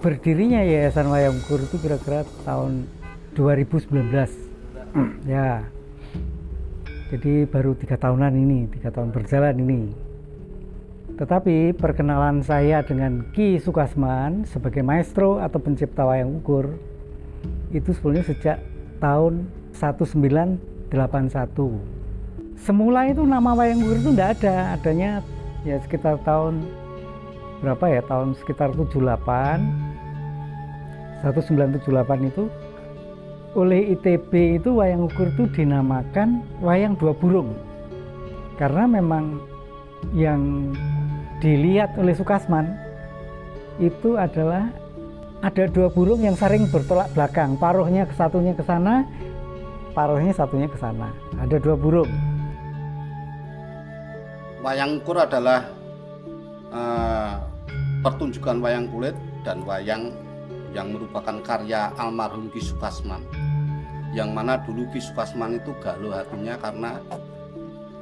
berdirinya Yayasan Wayang Ukur itu kira-kira tahun 2019. Ya, jadi baru 3 tahunan ini, 3 tahun berjalan ini. Tetapi perkenalan saya dengan Ki Sukasman sebagai maestro atau pencipta wayang ukur itu sebenarnya sejak tahun 1981. Semula itu nama wayang ukur itu tidak ada, adanya ya sekitar tahun berapa ya, tahun sekitar 78, 1978 itu oleh ITB itu wayang ukur itu dinamakan wayang dua burung, karena memang yang dilihat oleh Sukasman itu adalah ada 2 burung yang sering bertolak belakang, paruhnya satunya ke sana, paruhnya satunya ke sana, ada 2 burung. Wayang ukur adalah pertunjukan wayang kulit dan wayang yang merupakan karya almarhum Ki Sukasman, yang mana dulu Ki Sukasman itu galuh hatinya karena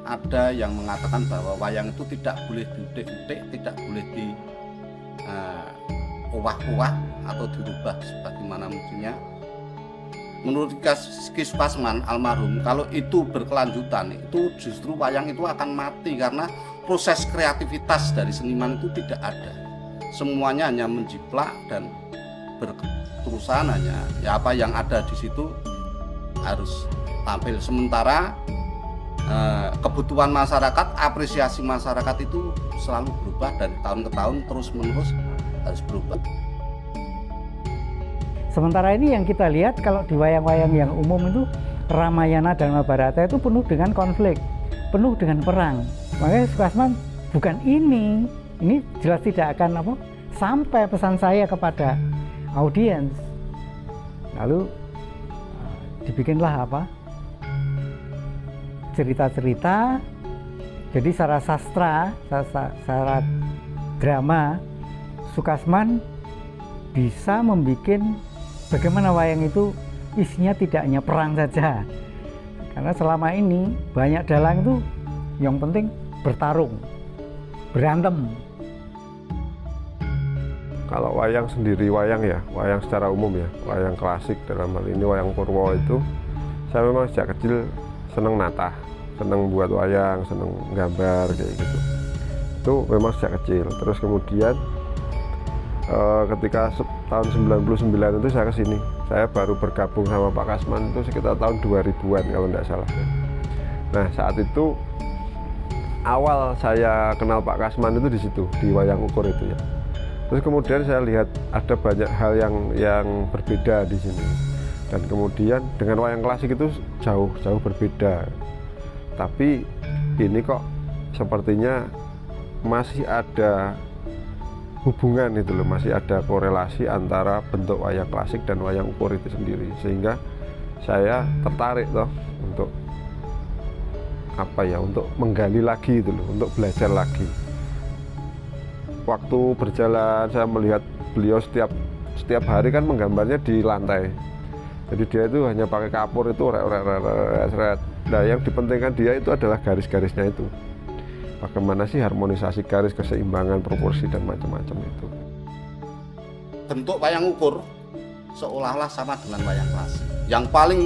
ada yang mengatakan bahwa wayang itu tidak boleh diutik-utik, tidak boleh di uwah-uwah atau dirubah sebagaimana mestinya. Menurut Ki Sukasman almarhum, kalau itu berkelanjutan itu justru wayang itu akan mati karena proses kreativitas dari seniman itu tidak ada. Semuanya hanya menjiplak dan berterusan, hanya ya apa yang ada di situ harus tampil. Sementara kebutuhan masyarakat, apresiasi masyarakat itu selalu berubah dari tahun ke tahun, terus-menerus harus berubah. Sementara ini yang kita lihat kalau di wayang-wayang yang umum itu Ramayana dan Mahabharata itu penuh dengan konflik, penuh dengan perang. Makanya Sukasman bukan ini jelas tidak akan sampai pesan saya kepada audiens. Lalu dibikinlah cerita-cerita. Jadi secara sastra, secara drama, Sukasman bisa membuat bagaimana wayang itu isinya tidak hanya perang saja. Karena selama ini banyak dalang itu yang penting bertarung, berantem. Kalau wayang sendiri, wayang secara umum ya, wayang klasik dalam hal ini wayang Purwo itu, saya memang sejak kecil seneng natah, seneng buat wayang, seneng gambar kayak gitu. Itu memang sejak kecil. Terus kemudian ketika tahun 99 itu saya kesini, saya baru bergabung sama Pak Kasman itu sekitar tahun 2000-an kalau tidak salah. Nah saat itu awal saya kenal Pak Kasman itu di situ, di wayang ukur itu ya. Terus kemudian saya lihat ada banyak hal yang berbeda di sini. Dan kemudian dengan wayang klasik itu jauh berbeda. Tapi ini kok sepertinya masih ada hubungan itu loh, masih ada korelasi antara bentuk wayang klasik dan wayang ukur itu sendiri, sehingga saya tertarik untuk untuk menggali lagi itu loh, untuk belajar lagi. Waktu berjalan saya melihat beliau setiap hari kan menggambarnya di lantai, jadi dia itu hanya pakai kapur itu ret. Nah yang dipentingkan dia itu adalah garis-garisnya itu. Bagaimana sih harmonisasi garis, keseimbangan, proporsi, dan macam-macam itu. Bentuk wayang ukur seolah-olah sama dengan wayang klasik. Yang paling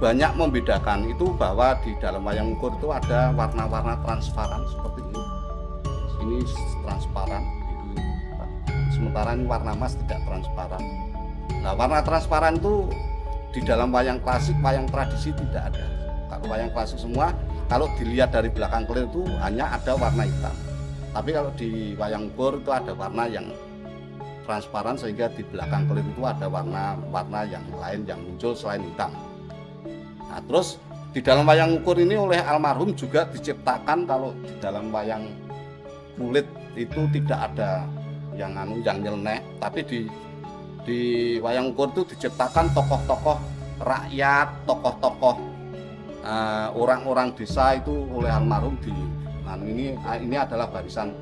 banyak membedakan itu bahwa di dalam wayang ukur itu ada warna-warna transparan seperti ini. Ini transparan, sementara ini warna emas tidak transparan. Nah, warna transparan itu di dalam wayang klasik, wayang tradisi tidak ada. Kalau wayang klasik semua, kalau dilihat dari belakang kelir itu hanya ada warna hitam. Tapi kalau di wayang ukur itu ada warna yang transparan, sehingga di belakang kelir itu ada warna yang lain yang muncul selain hitam. Nah, terus di dalam wayang ukur ini oleh almarhum juga diciptakan, kalau di dalam wayang kulit itu tidak ada yang nyeleneh, tapi di wayang ukur itu diciptakan tokoh-tokoh rakyat, tokoh-tokoh orang-orang desa itu oleh almarhum ini adalah barisan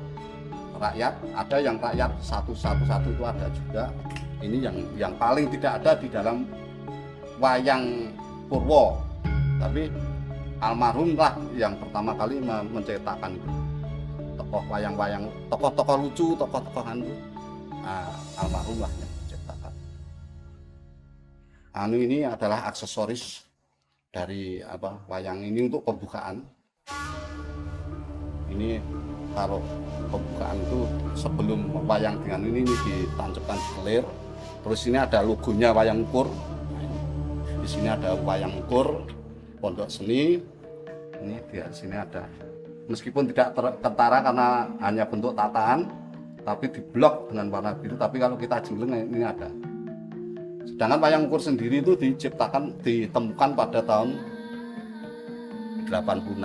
rakyat. Ada yang rakyat satu-satu itu ada juga. Ini yang paling tidak ada di dalam wayang Purwo, tapi almarhum lah yang pertama kali mencetakkan itu. Tokoh wayang-wayang, tokoh-tokoh lucu, tokoh-tokoh hantu almarhum lah yang menciptakan. Ini adalah aksesoris dari wayang ini untuk pembukaan. Ini kalau pembukaan itu sebelum wayang dengan ini ditancapkan di kelir. Terus ini ada logonya wayang ukur. Di sini ada wayang ukur Pondok Seni. Ini di sini ada. Meskipun tidak tertara karena hanya bentuk tataan, tapi diblok dengan warna biru. Tapi kalau kita jingling ini ada. Sedangkan wayang ukur sendiri itu ditemukan pada tahun 86.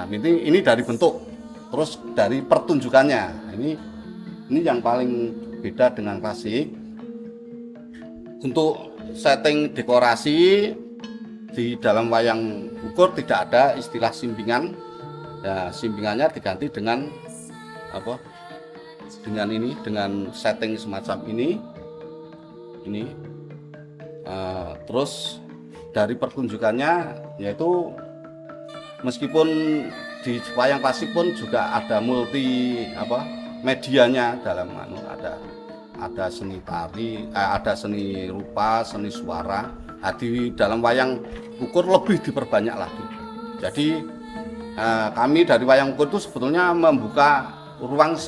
Ini dari bentuk, terus dari pertunjukannya. Ini yang paling beda dengan klasik. Untuk setting dekorasi di dalam wayang ukur tidak ada istilah simpingan. Ya, simpingannya diganti dengan dengan setting semacam ini. Terus dari pertunjukannya yaitu meskipun di wayang klasik pun juga ada multi medianya dalam ada seni tari, ada seni rupa, seni suara. Di dalam wayang ukur lebih diperbanyak lagi. Jadi kami dari wayang ukur itu sebetulnya membuka ruang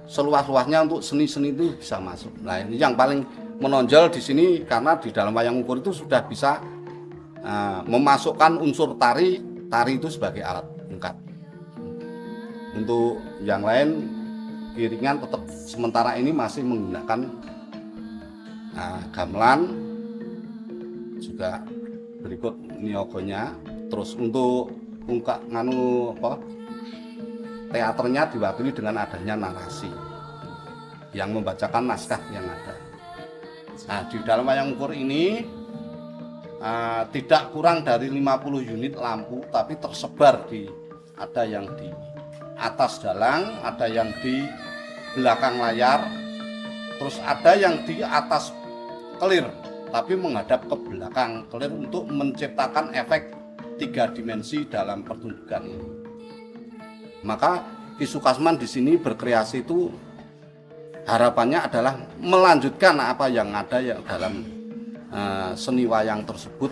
seluas-luasnya untuk seni-seni itu bisa masuk. Nah, ini yang paling menonjol di sini karena di dalam wayang ukur itu sudah bisa memasukkan unsur tari itu sebagai alat ungkap. Untuk yang lain piringan tetap sementara ini masih menggunakan gamelan, juga berikut niogonya. Terus untuk teaternya diwakili dengan adanya narasi yang membacakan naskah yang ada. Nah, di dalam wayang ukur ini tidak kurang dari 50 unit lampu, tapi tersebar ada yang di atas dalang, ada yang di belakang layar, terus ada yang di atas kelir, tapi menghadap ke belakang kelir untuk menciptakan efek 3 dimensi dalam pertunjukan ini. Maka Ki Sukasman di sini berkreasi itu harapannya adalah melanjutkan apa yang ada dalam seni wayang tersebut,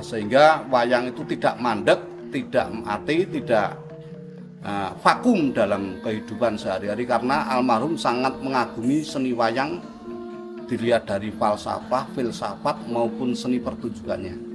sehingga wayang itu tidak mandek, tidak mati, tidak vakum dalam kehidupan sehari-hari, karena almarhum sangat mengagumi seni wayang dilihat dari falsafah, filsafat maupun seni pertunjukannya.